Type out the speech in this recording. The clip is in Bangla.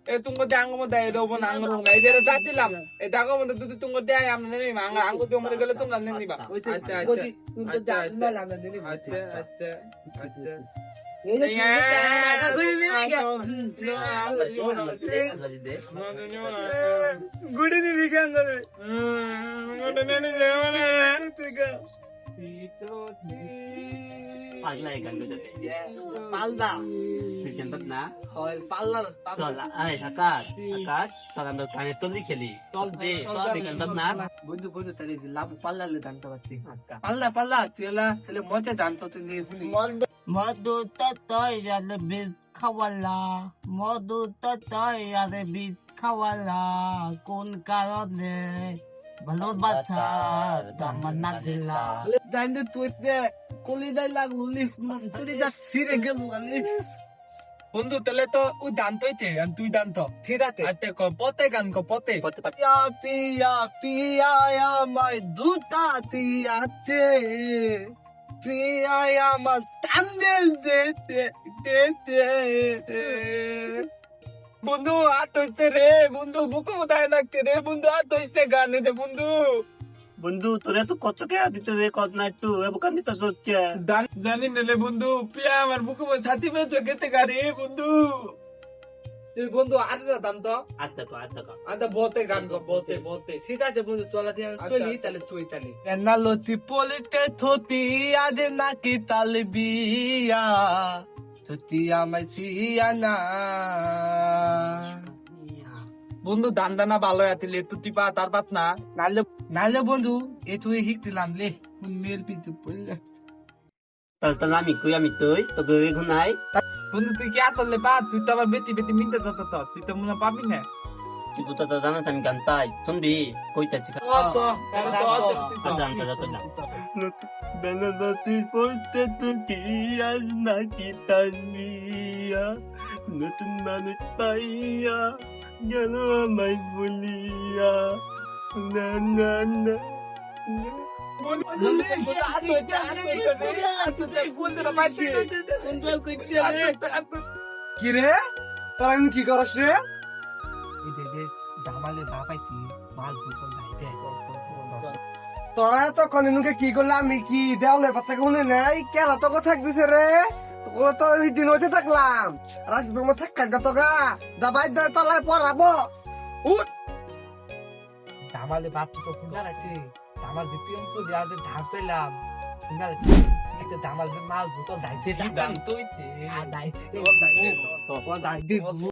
tungo de ang mo dai do mo nang mo na jere jatilam e dago mo du tungo de ay amne ni manga ang ko mo gele tum nan ni ba acha বলি তুমি তো জানো না আমরা দিলি acha acha acha এই যে গুড়ি নি বিকান ধরে ngono nene jemane পাগলা গান গজাতে পালদা সিজন্ত না হয় পাল্লা চল আরে সাকাত সাকাত সাকাত কানে তলি খেলি চল দে সিজন্ত না বন্ধু বন্ধু তারে লাভ পাল্লালে দানটা পাচ্ছি আচ্ছা পাল্লা পাল্লা তুইলা তাহলে মজা দানটা তুই ভুলি মধু ততয়ারে বীজ খাওয়ালা মধু ততয়ারে বীজ খাওয়ালা কোন কারণে ভালোবাসা তামান্না দিলা দাইন্দে তুইতে কলি দাই লাগলো লিফট তুই যা ফিরে গেল লিফট বন্ধু তাহলে তো ও দান্তইতে আর তুই দান্ত ঠিক আছে আতে ক পতে গান ক পতে পিয়া পিয়া পিয়া আমায় দুটাতি আছে পিয়া আমার টান্ডেল দিতে দিতে বন্ধু হাত হইতে রে বন্ধু বুকু কোথায় লাগতে রে বন্ধু হাত হইতে গান দে বন্ধু বন্ধু তোরে তো কত কে দিতে রে কত না একটু এবকান দিতে সত্যি জানি না রে বন্ধু পিয়া আমার বুকু ছাতি পেয়ে গেতে গারে বন্ধু এই বন্ধু আর দাম তো আচ্ছা তো আচ্ছা আদা বতে গান ক বতে বতে ঠিক আছে বন্ধু চলা দিয়ে আচ্ছা, চলি আচ্ছা। তাহলে চই তালি নালতি পলিতে থতি আদে নাকি তালবিয়া থতি আমায় ফিয়া না বন্ধু দান দানা ভালো আতিলে তুই পা তার পাত না নালে নালে বন্ধু এ তুই হিকতিলাম লে কোন মেল পিতু পড়লে তাহলে আমি কই আমি তুই তো গরে ঘুনাই বন্ধু তুই কি আতলে পা তুই তো আবার বেটি বেটি মিনতে যত তো তুই তো মনে পাবি না তুই তো জানা আমি গান তাই শুনবি কইতাছি জানতে যত না বেনাদাতির পড়তে তুই আজ নাকি তানিয়া নতুন মানুষ পাইয়া গেল আমায় বলিয়া না না না কি রে তোরা কি করস রে দামালে বাপাইছি মাল বুতল যাইতে তোরা তো কনে কি করলে আমি কি দেওয়ালে পাতা কোনে নাই কেলা তো থাকতেছে রে তো দিন হইতে থাকলাম রাত তোমার থাকা গত গা দাবাই দে তলায় পড়াবো উঠ দামালে বাপ তো ফুঙ্গা রাখছি দামাল দিপিয়ম তো দেওয়াতে ধার পেলাম ফুঙ্গা রাখছি দামাল মাল বুতল যাইতে দান তুই দাইতে দাইতে দাইতে